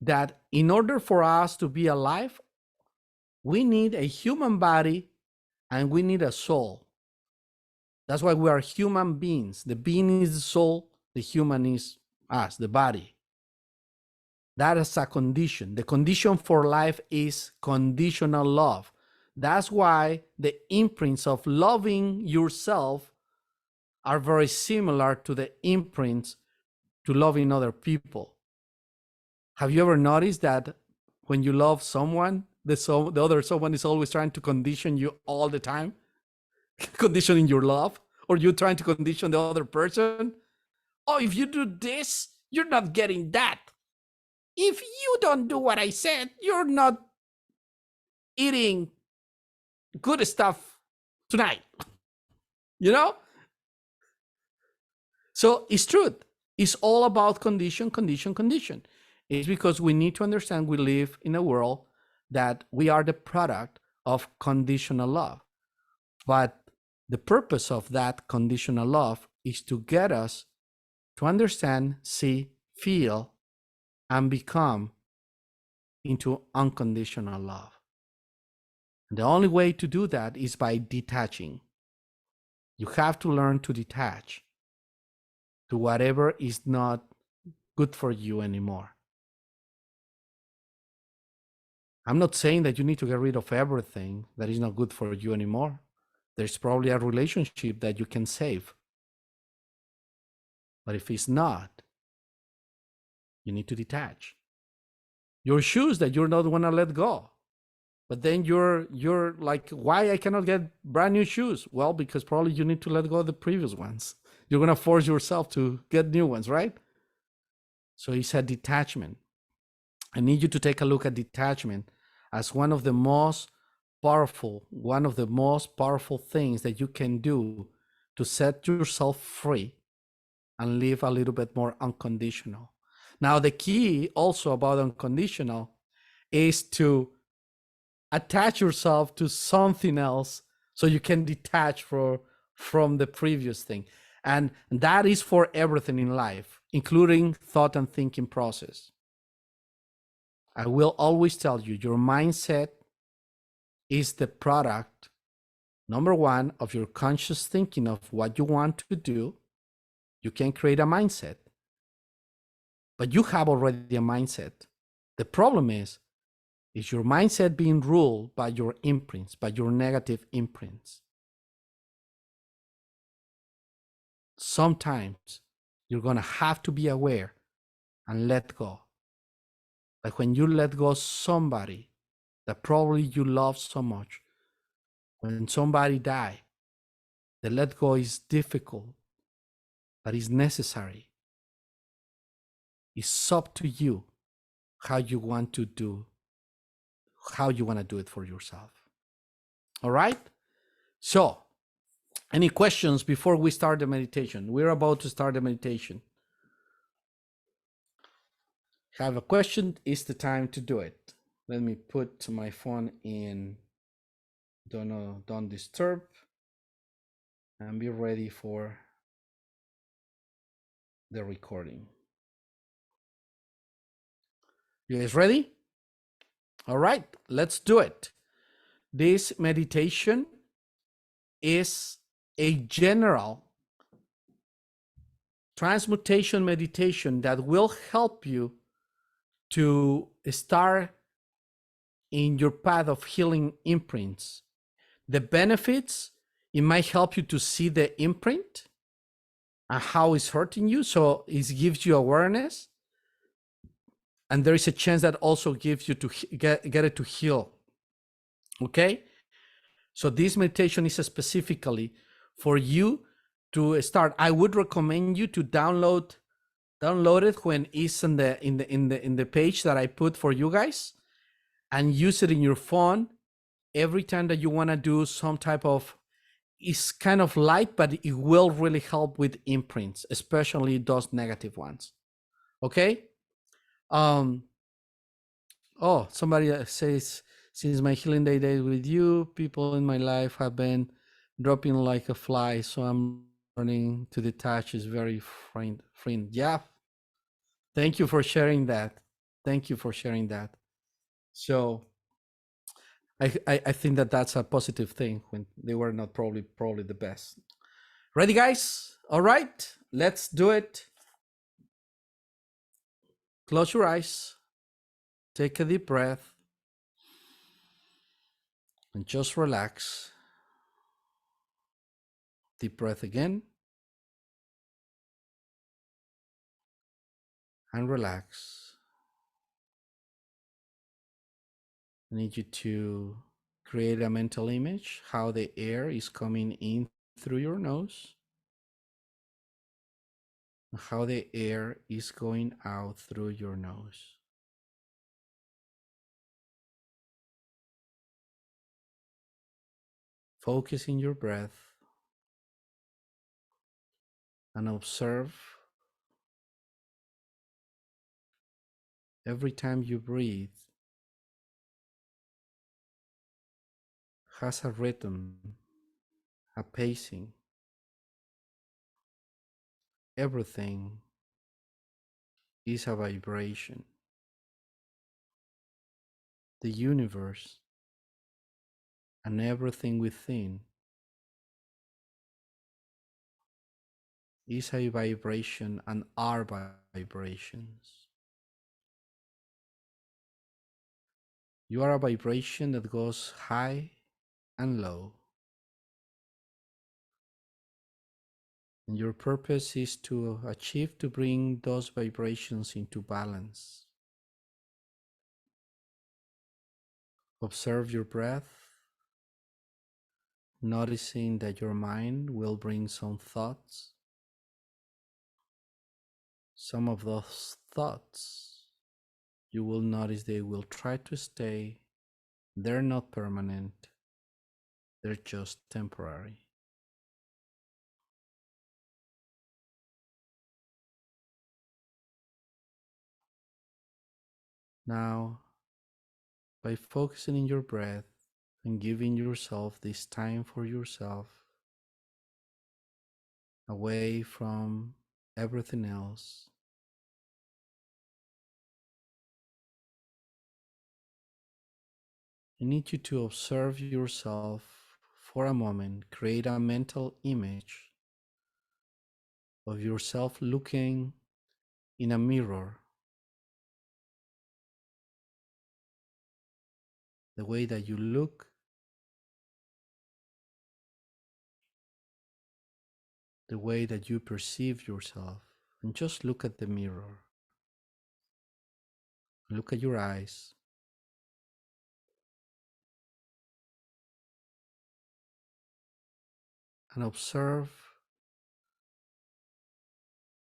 that in order for us to be alive, we need a human body and we need a soul. That's why we are human beings. The being is the soul, the human is us, the body. That is a condition. The condition for life is conditional love. That's why the imprints of loving yourself are very similar to the imprints to loving other people. Have you ever noticed that when you love someone, the other someone is always trying to condition you all the time? Conditioning your love? Or you trying to condition the other person? Oh, if you do this, you're not getting that. If you don't do what I said, you're not eating good stuff tonight. You know? So it's truth. It's all about condition. It's because we need to understand we live in a world that we are the product of conditional love. But the purpose of that conditional love is to get us to understand, see, feel, and become into unconditional love. And the only way to do that is by detaching. You have to learn to detach to whatever is not good for you anymore. I'm not saying that you need to get rid of everything that is not good for you anymore. There's probably a relationship that you can save. But if it's not, you need to detach. Your shoes that you're not going to let go. But then you're like, why I cannot get brand new shoes? Well, because probably you need to let go of the previous ones. You're going to force yourself to get new ones, right? So he said detachment. I need you to take a look at detachment as one of the most powerful things that you can do to set yourself free and live a little bit more unconditional. Now, the key also about unconditional is to attach yourself to something else so you can detach from the previous thing. And that is for everything in life, including thought and thinking process. I will always tell you, your mindset is the product, number one, of your conscious thinking of what you want to do. You can create a mindset, but you have already a mindset. The problem is your mindset being ruled by your imprints, by your negative imprints. Sometimes you're going to have to be aware and let go. Like when you let go somebody that probably you love so much, when somebody dies, the let go is difficult, but it's necessary. It's up to you how you want to do it for yourself. All right? So, any questions before we start the meditation? We're about to start the meditation. Have a question, it's the time to do it. Let me put my phone in don't disturb and be ready for the recording. You guys ready? All right, let's do it. This meditation is a general transmutation meditation that will help you to start in your path of healing imprints. The benefits, it might help you to see the imprint and how it's hurting you. So it gives you awareness. And there is a chance that also gives you to get it to heal. Okay? So this meditation is specifically for you to start. I would recommend you to download it when it's in the page that I put for you guys, and use it in your phone every time that you want to do some type of. It's kind of light, but it will really help with imprints, especially those negative ones. Okay. Oh, somebody says, since my healing day days with you, people in my life have been dropping like a fly. So I'm learning to detach. Is very friend. Yeah. Thank you for sharing that. Thank you for sharing that. So I think that that's a positive thing when they were not probably the best. Ready, guys? All right, let's do it. Close your eyes. Take a deep breath. And just relax. Deep breath again. And relax. I need you to create a mental image how the air is coming in through your nose, and how the air is going out through your nose. Focus in your breath and observe every time you breathe has a rhythm, a pacing. Everything is a vibration. The universe and everything within is a vibration and are vibrations. You are a vibration that goes high and low. And your purpose is to achieve to bring those vibrations into balance. Observe your breath, noticing that your mind will bring some thoughts. Some of those thoughts, you will notice they will try to stay. They're not permanent. They're just temporary. Now, by focusing in your breath and giving yourself this time for yourself, away from everything else, I need you to observe yourself for a moment. Create a mental image of yourself looking in a mirror, the way that you look, the way that you perceive yourself, and just look at the mirror. Look at your eyes. And observe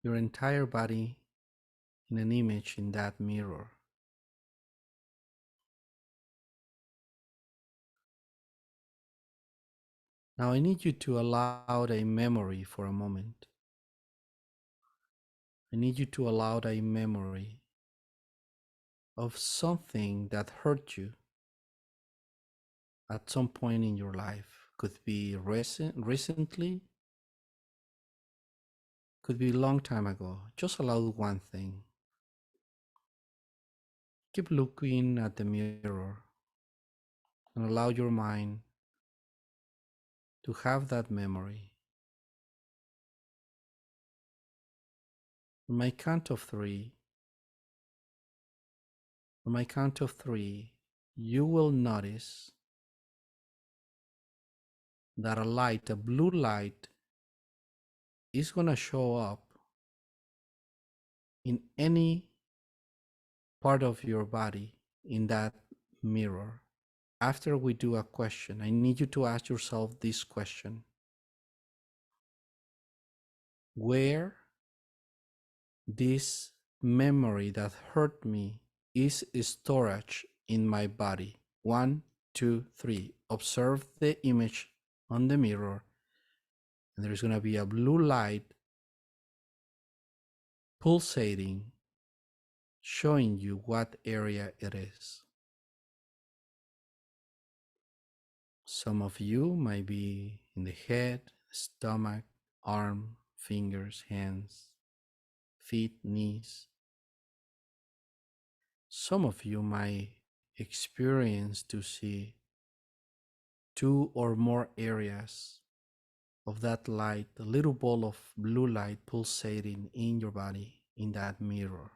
your entire body in an image in that mirror. Now I need you to allow a memory for a moment. I need you to allow a memory of something that hurt you at some point in your life. Could be recently, could be a long time ago. Just allow one thing. Keep looking at the mirror and allow your mind to have that memory. On my count of three, you will notice that a blue light, is going to show up in any part of your body in that mirror. After we do a question, I need you to ask yourself this question. Where this memory that hurt me is storage in my body? 1, 2, 3. Observe the image on the mirror, and there's going to be a blue light pulsating, showing you what area it is. Some of you might be in the head, stomach, arm, fingers, hands, feet, knees. Some of you might experience to see 2 or more areas of that light, a little ball of blue light pulsating in your body, in that mirror.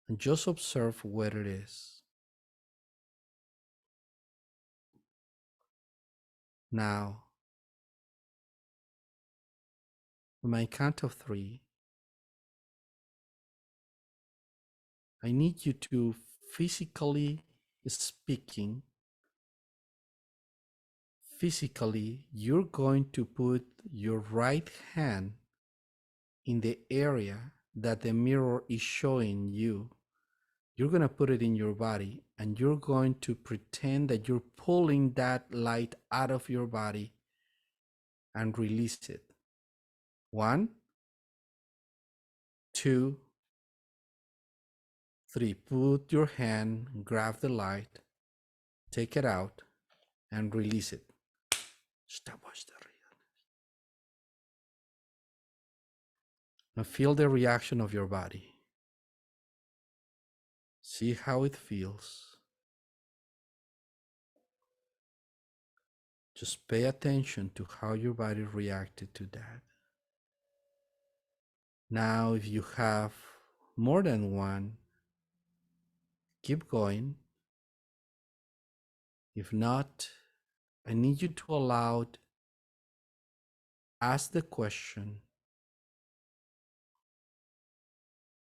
And just observe where it is. Now, on my count of 3, I need you to, physically speaking, you're going to put your right hand in the area that the mirror is showing you. You're going to put it in your body, and you're going to pretend that you're pulling that light out of your body and release it. 1, 2, 3. Put your hand, grab the light, take it out, and release it. Now feel the reaction of your body. See how it feels. Just pay attention to how your body reacted to that. Now, if you have more than one, keep going. If not, I need you to ask the question,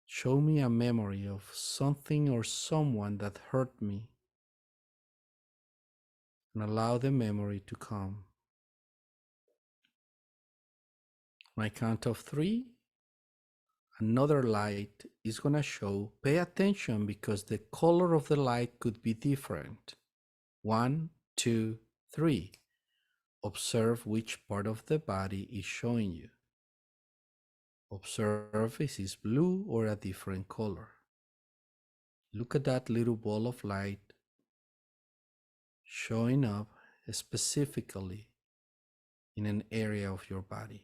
show me a memory of something or someone that hurt me, and allow the memory to come. On my count of 3, another light is going to show. Pay attention because the color of the light could be different. 1, 2, 3. Observe which part of the body is showing you. Observe if it's blue or a different color. Look at that little ball of light showing up specifically in an area of your body.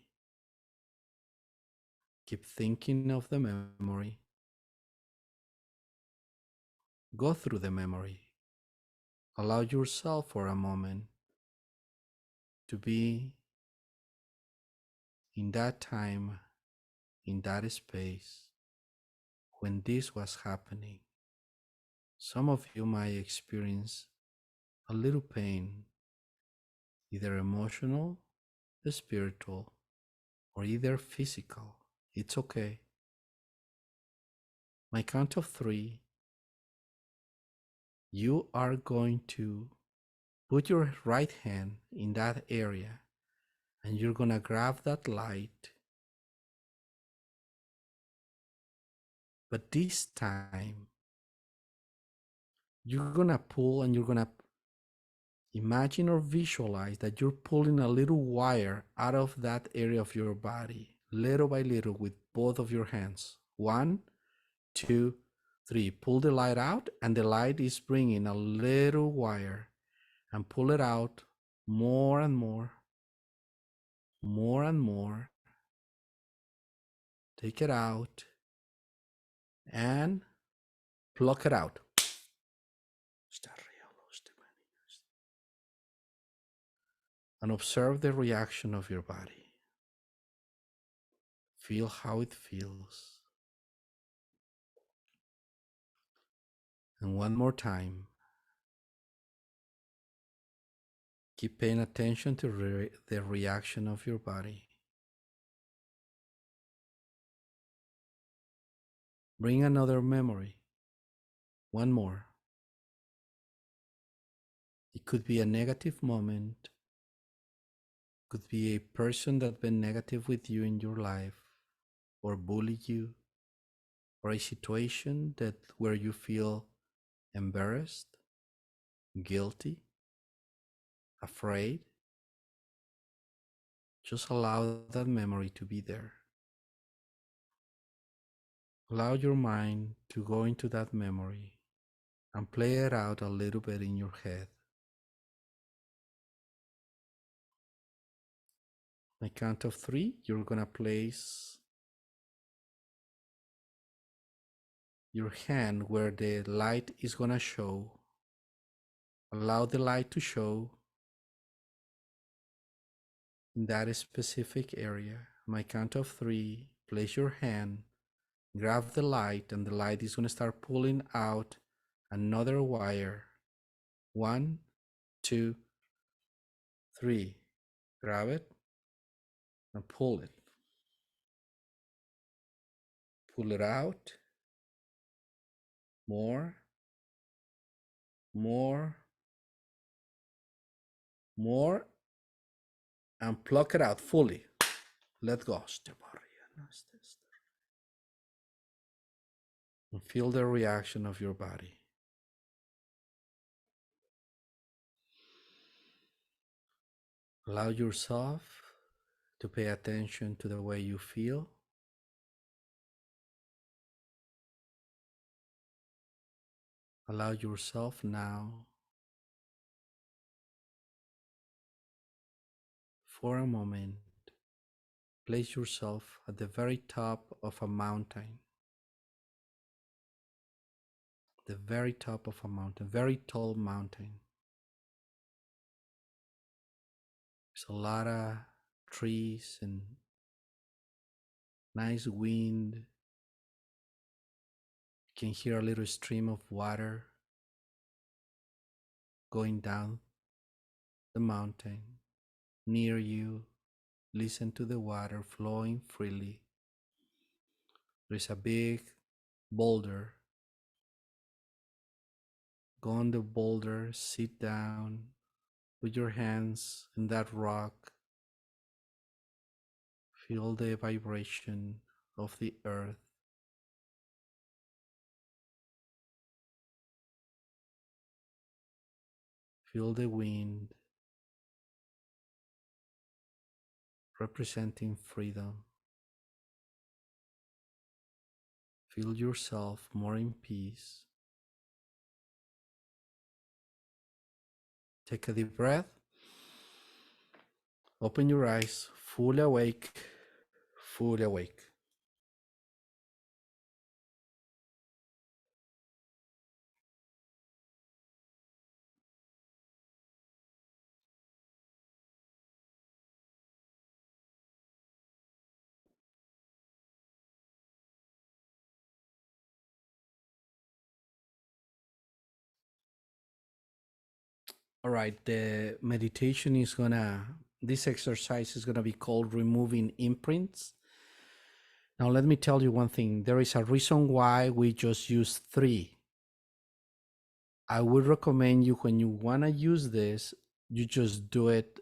Keep thinking of the memory. Go through the memory. Allow yourself for a moment to be in that time, in that space, when this was happening. Some of you might experience a little pain, either emotional, spiritual, or either physical. It's okay. My count of 3, you are going to put your right hand in that area, and you're going to grab that light. But this time, you're going to pull, and you're going to imagine or visualize that you're pulling a little wire out of that area of your body, little by little, with both of your hands. 1, 2, 3. Pull the light out, and the light is bringing a little wire, and pull it out more and more, more and more. Take it out and pluck it out. And observe the reaction of your body. Feel how it feels. And one more time, keep paying attention to the reaction of your body. Bring another memory. One more. It could be a negative moment. Could be a person that's been negative with you in your life, or bullied you, or a situation that where you feel embarrassed, guilty, afraid. Just allow that memory to be there. Allow your mind to go into that memory and play it out a little bit in your head. On the count of 3, you're gonna place your hand where the light is gonna show. Allow the light to show in that specific area. On my count of 3, place your hand, grab the light, and the light is gonna start pulling out another wire. 1, 2, 3. Grab it and pull it. Pull it out. More, more, more, and pluck it out fully. Let go. And feel the reaction of your body. Allow yourself to pay attention to the way you feel. Allow yourself now, for a moment, place yourself at the very top of a mountain. The very top of a mountain, very tall mountain. There's a lot of trees and nice wind. You can hear a little stream of water going down the mountain near you. Listen to the water flowing freely. There's a big boulder. Go on the boulder, sit down, put your hands in that rock. Feel the vibration of the earth. Feel the wind, representing freedom. Feel yourself more in peace. Take a deep breath. Open your eyes, fully awake, fully awake. All right, the meditation is this exercise is gonna be called removing imprints. Now, let me tell you one thing. There is a reason why we just use 3. I would recommend you, when you wanna use this, you just do it,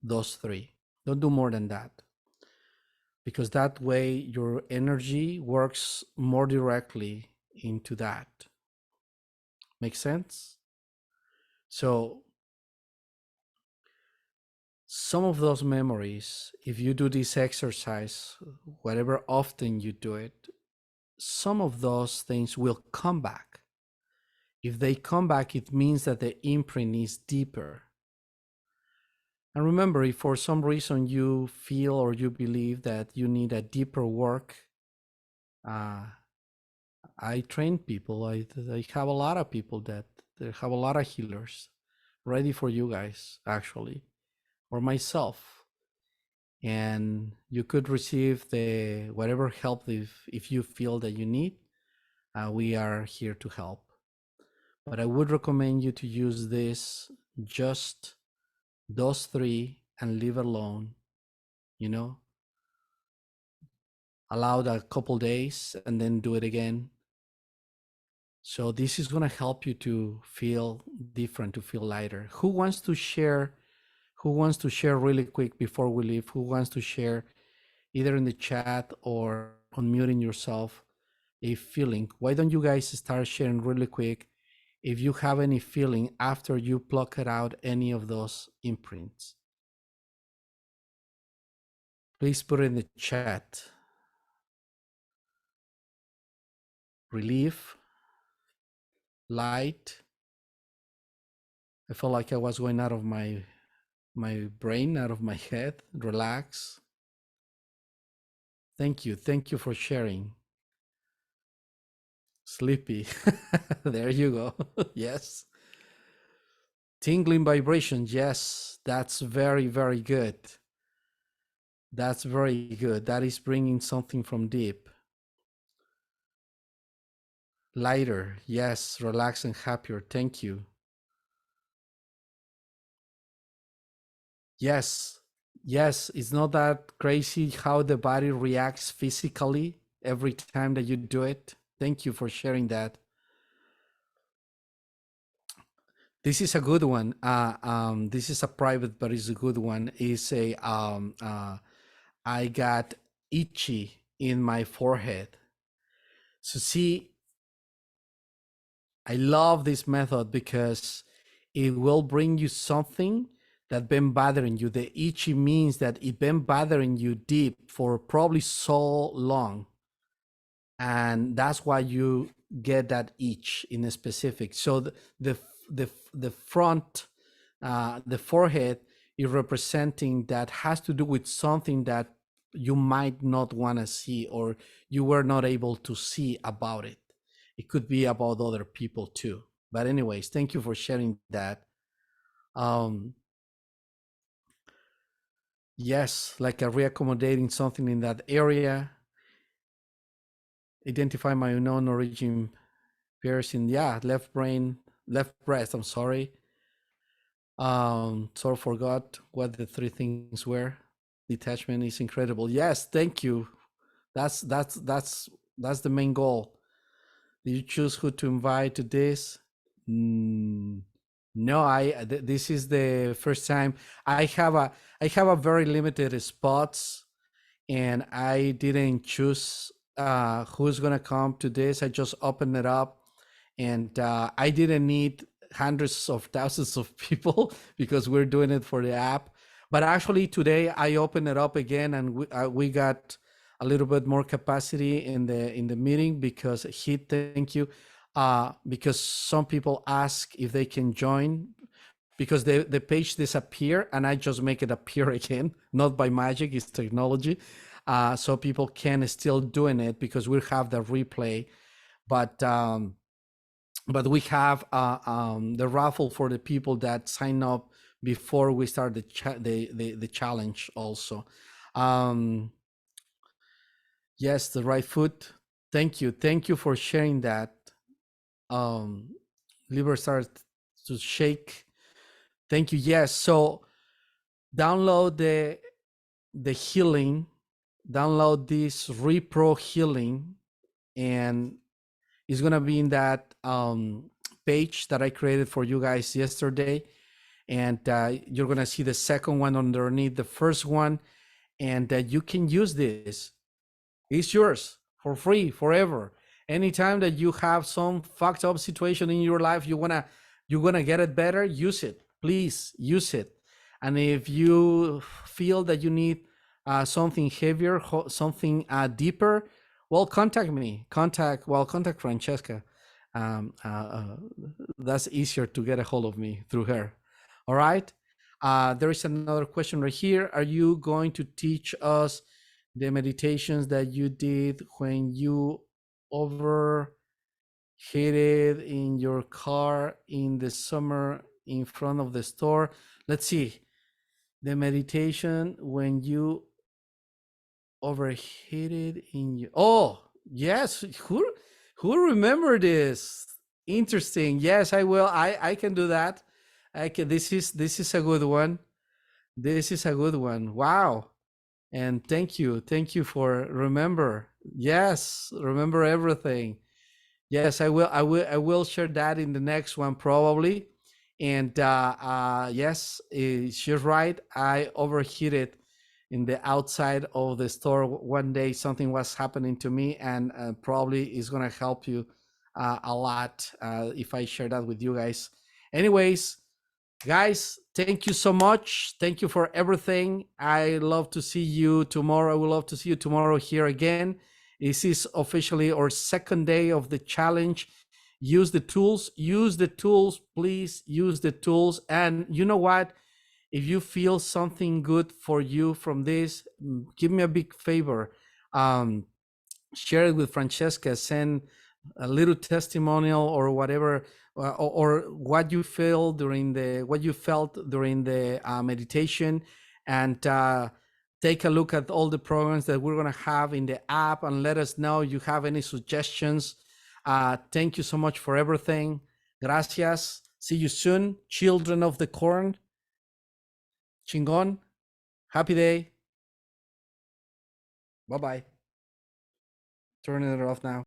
those 3. Don't do more than that. Because that way your energy works more directly into that. Make sense? So some of those memories, if you do this exercise, whatever often you do it, some of those things will come back. If they come back, it means that the imprint is deeper. And remember, if for some reason you feel or you believe that you need a deeper work, I train people. I have a lot of people that they have a lot of healers ready for you guys, actually, or myself. And you could receive the whatever help if you feel that you need. We are here to help. But I would recommend you to use this, just those three, and leave alone. You know, allow it a couple days and then do it again. So this is going to help you to feel different, to feel lighter. Who wants to share? Who wants to share really quick before we leave? Who wants to share either in the chat or unmuting yourself a feeling? Why don't you guys start sharing really quick if you have any feeling after you pluck it out any of those imprints? Please put it in the chat. Relief, light. I felt like I was going out of my brain, out of my head. Relax. Thank you for sharing. Sleepy. There you go. Yes. Tingling vibrations. Yes, that's very, very good. That's very good. That is bringing something from deep. Lighter. Yes, relaxed and happier. Thank you. Yes. Yes, it's not that crazy how the body reacts physically every time that you do it. Thank you for sharing that. This is a good one. This is a private, but it's a good one. It's a I got itchy in my forehead. So see, I love this method because it will bring you something that been bothering you. The itchy means that it been bothering you deep for probably so long, and that's why you get that itch in a specific. So the front, the forehead is representing that has to do with something that you might not want to see or you were not able to see about it. It could be about other people too. But anyways, thank you for sharing that. Yes, like a reaccommodating something in that area. Identify my unknown origin piercing. Yeah, left breast, I'm sorry. Sort of forgot what the three things were. Detachment is incredible. Yes, thank you. That's the main goal. Did you choose who to invite to this? No, this is the first time. I have a very limited spots, and I didn't choose who's gonna come to this. I just opened it up, and I didn't need hundreds of thousands of people because we're doing it for the app. But actually today I opened it up again, and we got a little bit more capacity in the meeting because thank you, because some people ask if they can join because the page disappear and I just make it appear again, not by magic, it's technology. So people can still doing it because we have the replay, but we have the raffle for the people that sign up before we start the challenge also. Yes, the right foot. Thank you for sharing that. Liver starts to shake. Thank you. Yes, so download the healing, download this repro healing, and it's gonna be in that page that I created for you guys yesterday, and you're gonna see the second one underneath the first one, and you can use this. It's yours for free forever. Anytime that you have some fucked up situation in your life, you're gonna get it better, use it. Please use it. And if you feel that you need something heavier, something deeper, well, contact me. Contact Francesca. Um, uh, uh, that's easier to get a hold of me through her. All right. There is another question right here. Are you going to teach us the meditations that you did when you overheated in your car in the summer in front of the store? Let's see. The meditation when you overheated in your, oh yes, who remember this? Interesting. Yes, I will. I can do that. I can. This is a good one. This is a good one. Wow. And thank you for remember. Yes, remember everything. Yes, I will share that in the next one probably. And yes, she's right. I overheated in the outside of the store one day. Something was happening to me, and probably is gonna help you a lot if I share that with you guys. Anyways, guys, thank you so much. Thank you for everything. I love to see you tomorrow. I would love to see you tomorrow here again. This is officially our second day of the challenge. Use the tools, please use the tools. And you know what? If you feel something good for you from this, give me a big favor. Um, Share it with Francesca, send a little testimonial or whatever, or what you feel what you felt during the meditation, and take a look at all the programs that we're going to have in the app, and let us know you have any suggestions. Thank you so much for everything. Gracias. See you soon, children of the corn. Chingon. Happy day. Bye-bye. Turning it off now.